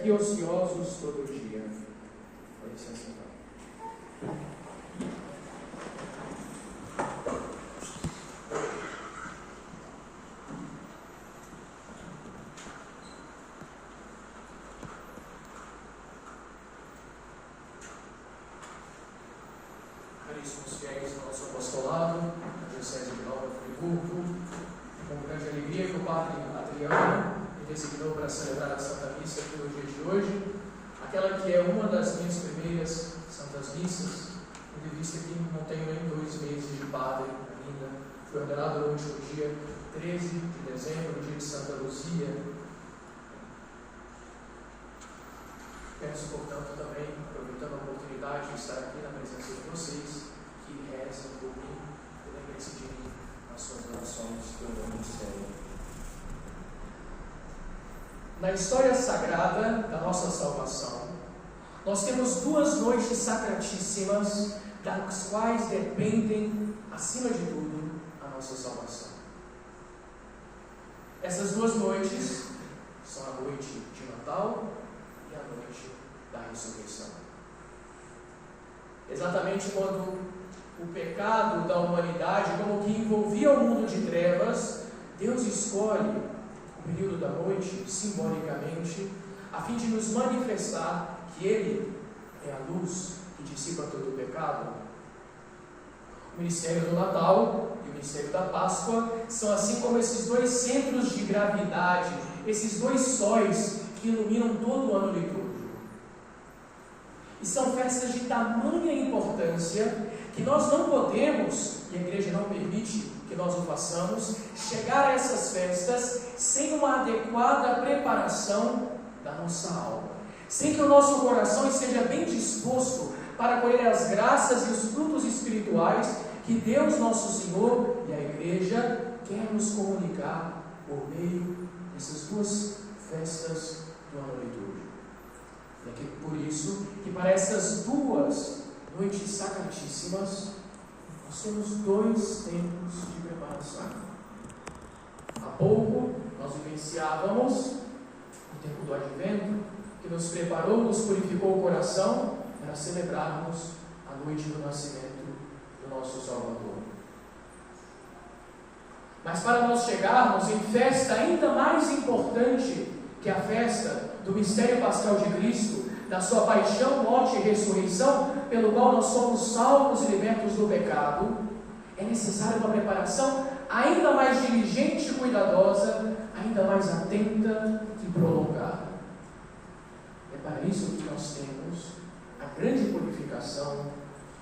aqui ociosos todo dia. Com licença, então. Caríssimos fiéis do nosso apostolado, a Diocese de Nova Friburgo, com grande alegria que o Padre Adriano me designou para celebrar a Santa Missa aqui no dia de hoje, aquela que é uma das minhas primeiras Santas Missas, tendo em vista que não tenho nem 2 meses de padre ainda. Fui ordenado no último dia 13 de dezembro, dia de Santa Luzia. Peço, portanto, também, aproveitando a oportunidade de estar aqui na presença de vocês, que rezem por mim e lembrem-se de mim nas suas orações que eu não ministério. Na história sagrada da nossa salvação, nós temos 2 noites sacratíssimas das quais dependem, acima de tudo, a nossa salvação. Essas 2 noites são a noite de Natal e a noite da ressurreição. Exatamente quando o pecado da humanidade, como que envolvia o mundo de trevas, Deus escolhe o período da noite, simbolicamente, a fim de nos manifestar que Ele é a luz que dissipa todo o pecado. O mistério do Natal e o mistério da Páscoa são assim como esses 2 centros de gravidade, esses 2 sóis que iluminam todo o ano litúrgico. E são festas de tamanha importância que nós não podemos, e a Igreja não permite que nós o façamos, chegar a essas festas sem uma adequada preparação da nossa alma, sem que o nosso coração esteja bem disposto para colher as graças e os frutos espirituais que Deus nosso Senhor e a Igreja quer nos comunicar por meio dessas 2 festas do ano litúrgico. E é por isso que para essas 2 noites sacratíssimas nós temos 2 tempos de preparação. Há pouco nós vivenciávamos o tempo do Advento, que nos preparou, nos purificou o coração para celebrarmos a noite do nascimento do nosso Salvador. Mas para nós chegarmos em festa ainda mais importante que a festa do mistério pascal de Cristo, da sua paixão, morte e ressurreição, pelo qual nós somos salvos e libertos do pecado, é necessária uma preparação ainda mais diligente e cuidadosa, ainda mais atenta e prolongada. É para isso que nós temos a grande purificação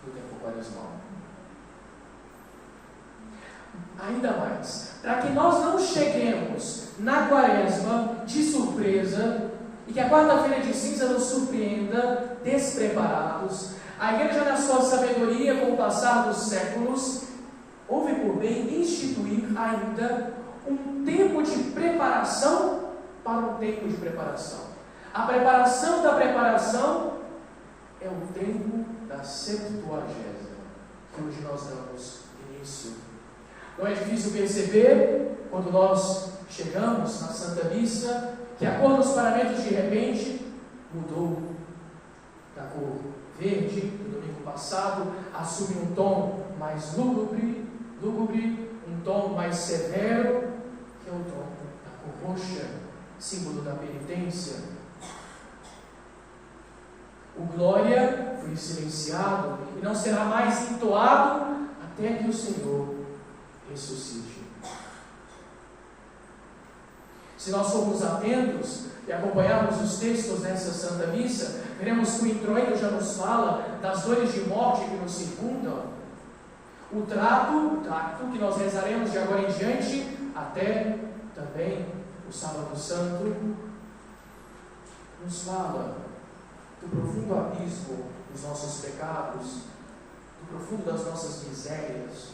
do tempo quaresmal. Ainda mais, para que nós não cheguemos na quaresma de surpresa e que a quarta-feira de cinza nos surpreenda despreparados, a Igreja, na sua sabedoria, com o passar dos séculos, houve por bem instituir ainda um tempo de preparação para um tempo de preparação. A preparação da preparação é o tempo da Septuagésima, que hoje nós damos início. Não é difícil perceber, quando nós chegamos na Santa Missa, que a cor dos paramentos de repente mudou da cor verde do domingo passado, assume um tom mais lúgubre, um tom mais severo, que é o tom da cor roxa, símbolo da penitência. O glória foi silenciado e não será mais entoado até que o Senhor ressuscite. Se nós formos atentos e acompanharmos os textos dessa Santa Missa, veremos que o introito já nos fala das dores de morte que nos circundam. O tracto que nós rezaremos de agora em diante, até também o Sábado Santo, nos fala do profundo abismo dos nossos pecados, do profundo das nossas misérias.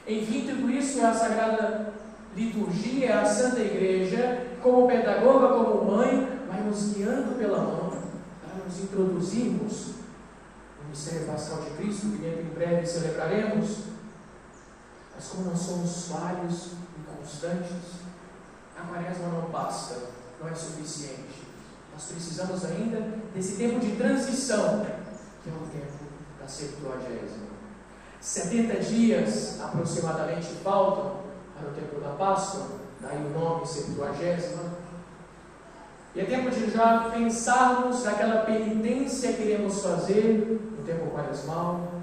Enfim, tudo isso é a Sagrada Liturgia, é a Santa Igreja, como pedagoga, como mãe, vai nos guiando pela mão para nos introduzirmos no mistério pascal de Cristo, que dentro em breve celebraremos. Mas como nós somos falhos, inconstantes, a quaresma não basta, não é suficiente. Nós precisamos ainda desse tempo de transição, que é o tempo da Septuagésima. 70 dias aproximadamente faltam para o tempo da Páscoa, daí o nome Septuagésima. E é tempo de já pensarmos naquela penitência que iremos fazer no tempo quaresmal,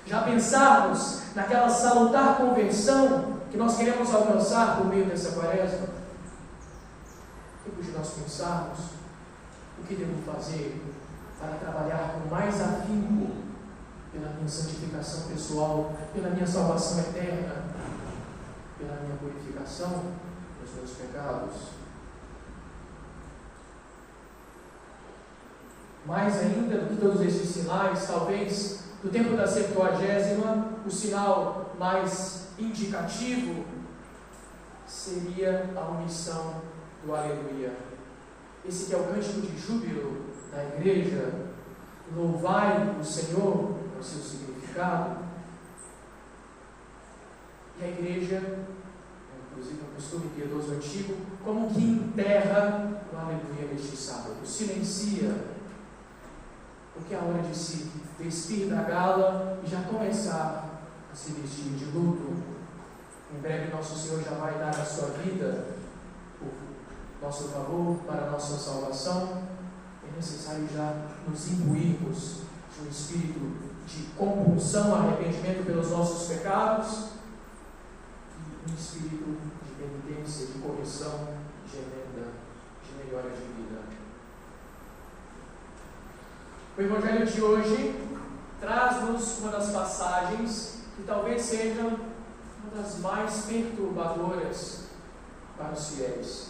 já pensarmos naquela salutar conversão que nós queremos alcançar por meio dessa quaresma. Tempo de nós pensarmos o que devo fazer para trabalhar com mais afinco pela minha santificação pessoal, pela minha salvação eterna, pela minha purificação dos meus pecados. Mais ainda do que todos esses sinais, talvez do tempo da Septuagésima, o sinal mais indicativo seria a omissão do Aleluia. Esse que é o cântico de júbilo da igreja. Louvai o Senhor, é o seu significado. E a igreja, inclusive um costume piedoso antigo, como que enterra o Aleluia neste sábado, silencia, porque é a hora de se despir da gala e já começar a se vestir de luto. Em breve nosso Senhor já vai dar a sua vida por nosso favor, para a nossa salvação. É necessário já nos imbuirmos de um espírito de compulsão, arrependimento pelos nossos pecados, e um espírito de penitência, de correção, de emenda, de melhora de vida. O Evangelho de hoje traz-nos uma das passagens que talvez seja uma das mais perturbadoras para os fiéis.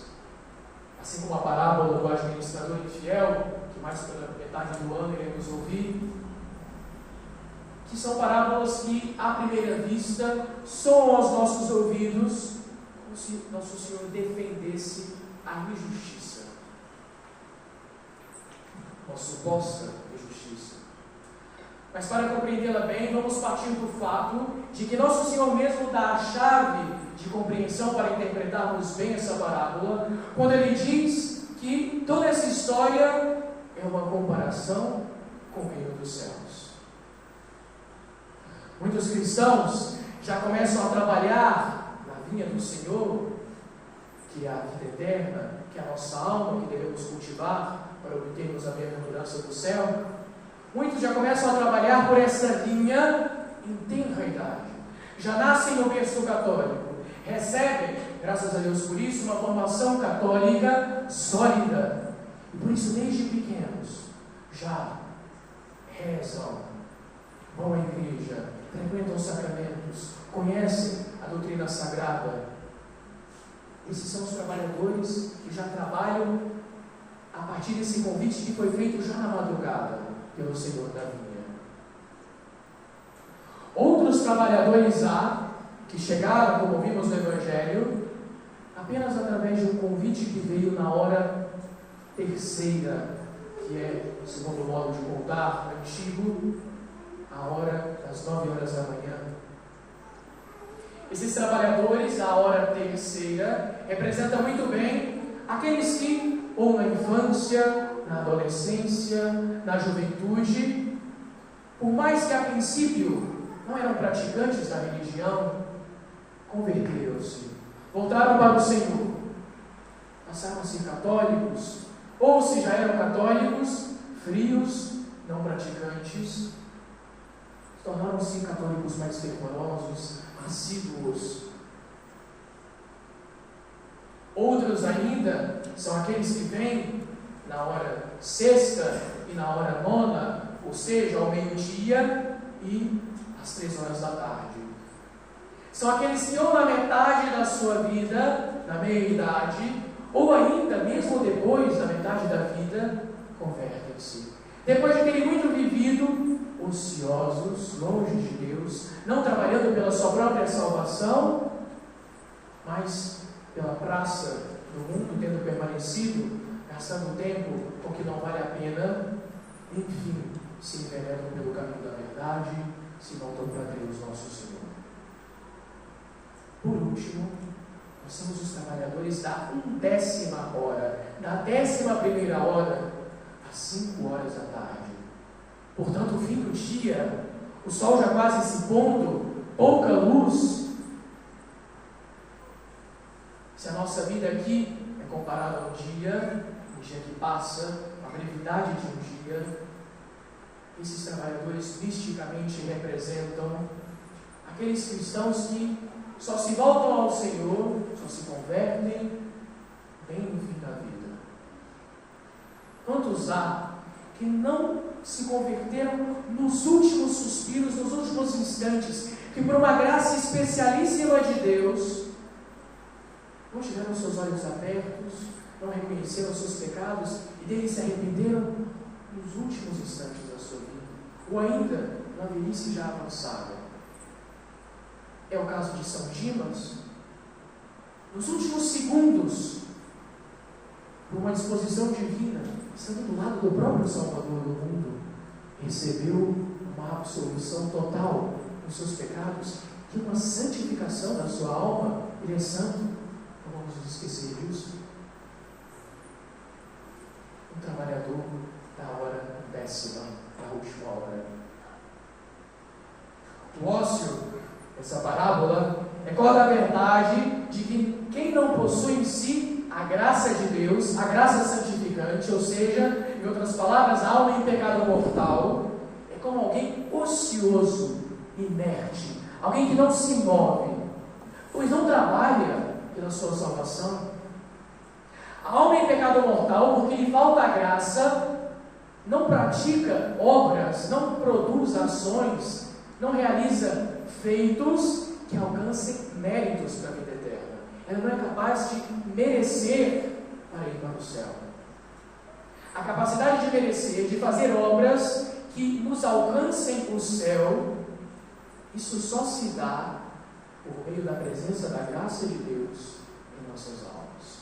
Assim como a parábola do administrador infiel, que mais pela metade do ano iremos ouvir, que são parábolas que, à primeira vista, soam aos nossos ouvidos como se nosso Senhor defendesse a injustiça, uma suposta injustiça. Mas para compreendê-la bem, vamos partir do fato de que nosso Senhor mesmo dá a chave de compreensão para interpretarmos bem essa parábola, quando Ele diz que toda essa história é uma comparação com o reino dos céus. Muitos cristãos já começam a trabalhar na vinha do Senhor, que é a vida eterna, que é a nossa alma, que devemos cultivar para obtermos a bem-aventurança do céu. Muitos já começam a trabalhar por essa linha em tenra idade. Já nascem no berço católico, recebem, graças a Deus por isso, uma formação católica sólida. E por isso, desde pequenos, já rezam, vão à igreja, frequentam os sacramentos, conhecem a doutrina sagrada. Esses são os trabalhadores que já trabalham a partir desse convite que foi feito já na madrugada pelo Senhor da vinha. Outros trabalhadores há que chegaram, como vimos no Evangelho, apenas através de um convite que veio na hora terceira, que é, segundo o modo de contar antigo, a hora das 9 horas da manhã. Esses trabalhadores, a hora terceira, representam muito bem aqueles que, ou na infância, na adolescência, na juventude, por mais que a princípio não eram praticantes da religião, converteram-se, voltaram para o Senhor, passaram a ser católicos, ou se já eram católicos, frios, não praticantes, tornaram-se católicos mais fervorosos, assíduos. Outros ainda são aqueles que vêm na hora sexta e na hora nona, ou seja, ao meio-dia e às 3 horas da tarde. São aqueles que ou na metade da sua vida, na meia-idade, ou ainda, mesmo depois da metade da vida, convertem-se. Depois de terem muito vivido, ociosos, longe de Deus, não trabalhando pela sua própria salvação, mas pela praça do mundo, tendo permanecido, gastando tempo com o que não vale a pena, enfim, se enveredam pelo caminho da verdade, se voltam para Deus nosso Senhor. Por último, Nós somos os trabalhadores da 10ª hora, da 11ª hora, às 5 horas da tarde. Portanto, o fim do dia, o sol já quase se pondo, pouca luz. Se a nossa vida aqui é comparada ao dia, um dia que passa, a brevidade de um dia, esses trabalhadores misticamente representam aqueles cristãos que só se voltam ao Senhor, só se convertem bem no fim da vida. Quantos há que não se converteram nos últimos suspiros, nos últimos instantes, que por uma graça especialíssima de Deus, não tiveram seus olhos abertos, não reconheceram seus pecados e deles se arrependeram nos últimos instantes da sua vida, ou ainda na velhice já avançada? É o caso de São Dimas. Nos últimos segundos, por uma disposição divina, estando do lado do próprio Salvador do mundo, recebeu uma absolução total dos seus pecados e uma santificação da sua alma. Ele é santo, não vamos nos esquecer disso. Um trabalhador da hora 10ª, da última hora. O ócio, essa parábola, recorda a verdade de que quem não possui em si a graça de Deus, a graça santificante, ou seja, em outras palavras, a alma em pecado mortal, é como alguém ocioso, inerte, alguém que não se move, pois não trabalha pela sua salvação. A alma em pecado mortal, porque lhe falta a graça, não pratica obras, não produz ações, não realiza feitos que alcancem méritos para a vida eterna. Ela não é capaz de merecer para ir para o céu. A capacidade de merecer, de fazer obras que nos alcancem o céu, isso só se dá por meio da presença da graça de Deus em nossas almas.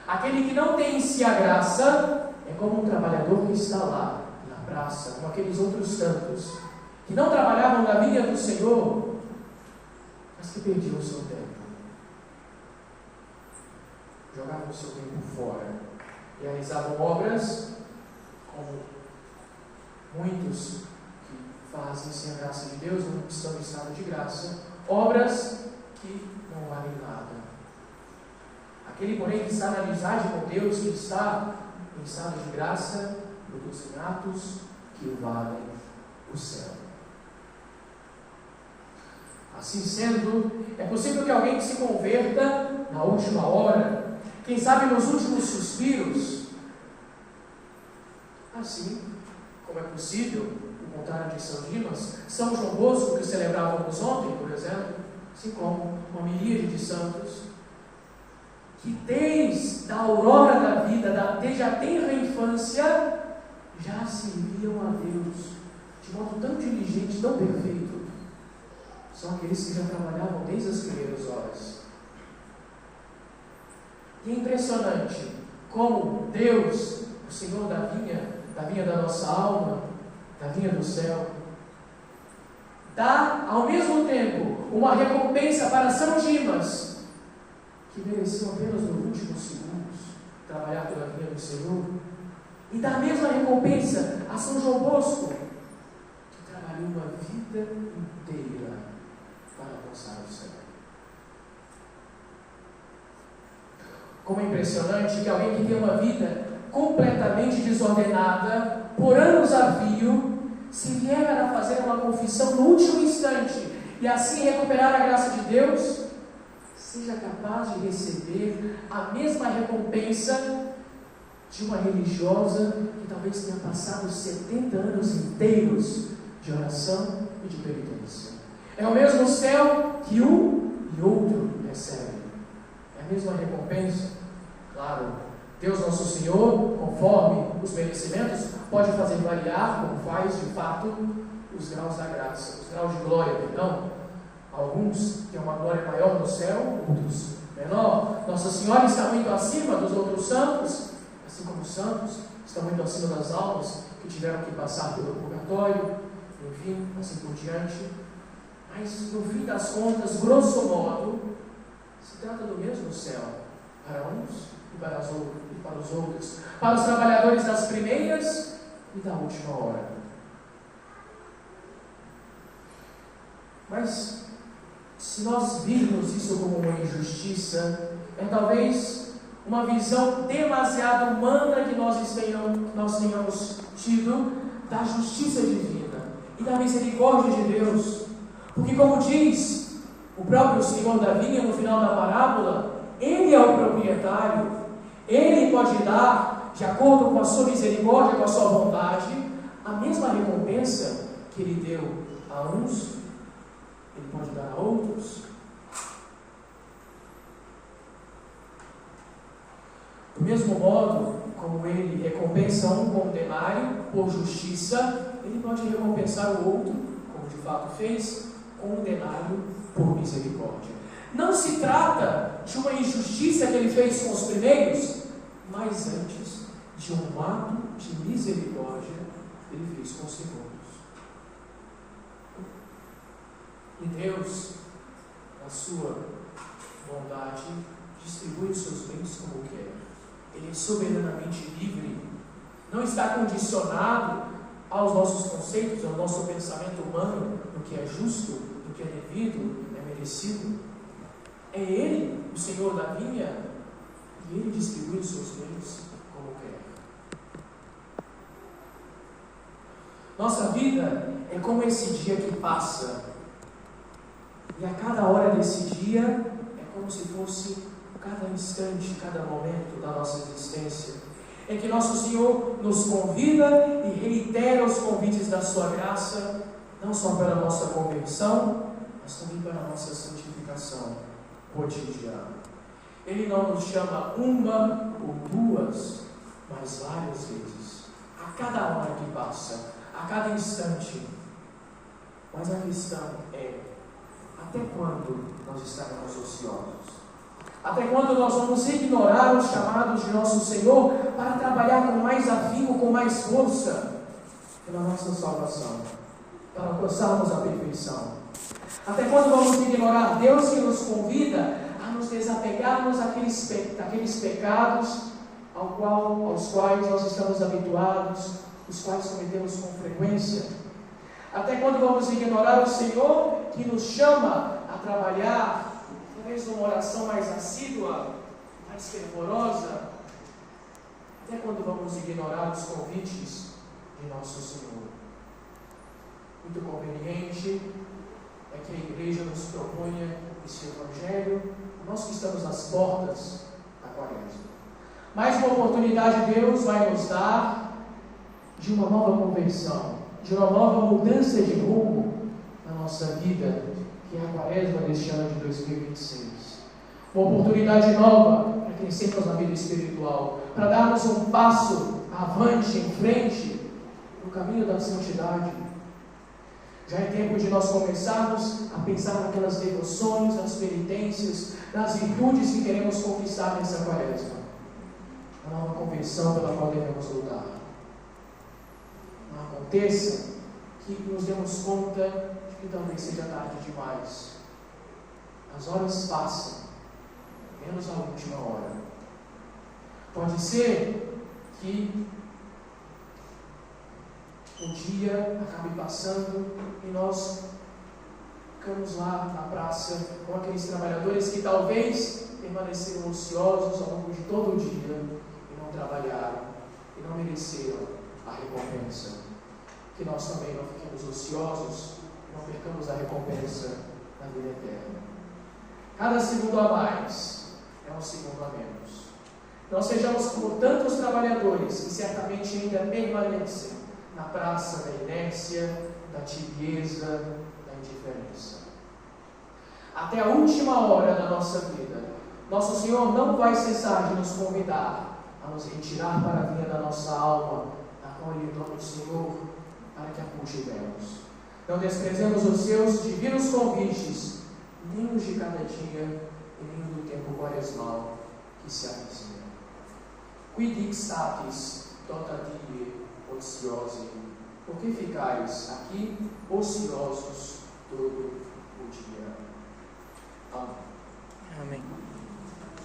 Aquele que não tem em si a graça é como um trabalhador que está lá na praça, como aqueles outros tantos que não trabalhavam na vinha do Senhor, mas que perdiam o seu tempo, jogavam o seu tempo fora, realizavam obras como muitos que fazem sem a graça de Deus, não estão em estado de graça, obras que não valem nada. Aquele, porém, que está na amizade com Deus, que está em estado de graça, produz atos que valem o céu. Assim sendo, é possível que alguém que se converta na última hora, quem sabe nos últimos suspiros, assim como é possível, o contrário de São Dimas, São João Bosco, que celebrávamos ontem, por exemplo, assim como uma miríade de santos, que desde a aurora da vida, desde a tenra infância, já serviam a Deus de modo tão diligente, tão perfeito. São aqueles que já trabalhavam desde as primeiras horas. E é impressionante como Deus, o Senhor da vinha da nossa alma, da vinha do céu, dá ao mesmo tempo uma recompensa para São Dimas, que mereceu apenas nos últimos segundos trabalhar pela vinha do Senhor, e dá a mesma recompensa a São João Bosco, que trabalhou uma vida inteira para alcançar o céu. Como é impressionante que alguém que tem uma vida completamente desordenada, por anos a fio, se vier a fazer uma confissão no último instante e assim recuperar a graça de Deus, seja capaz de receber a mesma recompensa de uma religiosa que talvez tenha passado 70 anos inteiros de oração e de penitência. É o mesmo céu que um e outro recebem. É a mesma recompensa. Claro, Deus Nosso Senhor, conforme os merecimentos, pode fazer variar, como faz de fato, os graus da graça, os graus de glória, perdão. Alguns têm uma glória maior no céu, outros menor. Nossa Senhora está muito acima dos outros santos, assim como os santos estão muito acima das almas que tiveram que passar pelo purgatório, enfim, assim por diante. Mas, no fim das contas, grosso modo, Se trata do mesmo céu, para uns e para os outros, para os trabalhadores das primeiras e da última hora. Mas, se nós virmos isso como uma injustiça, é talvez uma visão demasiado humana que nós tenhamos tido da justiça divina e da misericórdia de Deus. Porque, como diz o próprio Senhor da vinha no final da parábola, Ele é o proprietário, Ele pode dar, de acordo com a sua misericórdia, com a sua vontade, a mesma recompensa que Ele deu a uns, Ele pode dar a outros. Do mesmo modo como Ele recompensa um com um denário por justiça, Ele pode recompensar o outro, como de fato fez, com um denário por misericórdia. Não se trata de uma injustiça que Ele fez com os primeiros, mas antes de um ato de misericórdia que Ele fez com os segundos. E Deus, na sua bondade, distribui os seus bens como quer. Ele é soberanamente livre, não está condicionado aos nossos conceitos, ao nosso pensamento humano, do que é justo, do que é devido, é merecido. É Ele, o Senhor da vinha, e Ele distribui os seus bens como quer. Nossa vida é como esse dia que passa, e a cada hora desse dia é como se fosse cada instante, cada momento da nossa existência. É que nosso Senhor nos convida e reitera os convites da sua graça, não só para a nossa conversão, mas também para a nossa santificação cotidiana. Ele não nos chama uma ou duas, mas várias vezes, a cada hora que passa, a cada instante. Mas a questão é, até quando nós estaremos ociosos? Até quando nós vamos ignorar os chamados de nosso Senhor para trabalhar com mais afinco, com mais força pela nossa salvação, para alcançarmos a perfeição? Até quando vamos ignorar Deus que nos convida a nos desapegarmos daqueles pecados aos quais nós estamos habituados, os quais cometemos com frequência? Até quando vamos ignorar o Senhor que nos chama a trabalhar talvez numa oração mais assídua, mais fervorosa? Até quando vamos ignorar os convites de nosso Senhor? Muito conveniente é que a igreja nos proponha esse evangelho, nós que estamos nas portas da quaresma. Mais uma oportunidade Deus vai nos dar de uma nova conversão, de uma nova mudança de rumo na nossa vida, que é a quaresma deste ano de 2026. Uma oportunidade nova para crescermos na vida espiritual, para darmos um passo avante, em frente, no caminho da santidade. Já é tempo de nós começarmos a pensar naquelas devoções, nas penitências, nas virtudes que queremos conquistar nessa quaresma. A nova conversão pela qual devemos lutar. Não aconteça que nos demos conta de que talvez seja tarde demais. As horas passam, menos a última hora. Pode ser que o dia acabe passando e nós ficamos lá na praça com aqueles trabalhadores que talvez permaneceram ociosos ao longo de todo o dia e não trabalharam e não mereceram a recompensa. Que nós também não fiquemos ociosos e não percamos a recompensa na vida eterna. Cada segundo a mais é um segundo a menos. Não sejamos como tantos trabalhadores que certamente ainda permanecem na praça da inércia, da tibieza, da indiferença. Até a última hora da nossa vida, nosso Senhor não vai cessar de nos convidar a nos retirar para a vinha da nossa alma, na qual Ele toma o Senhor, para que a cultivemos. Não desprezemos os seus divinos convites, nem os de cada dia, e nem do tempo quaresmal que se avizinha. Quid ixtatis tota die ociosi, por que ficais aqui ociosos todo o dia? Amém. Amém.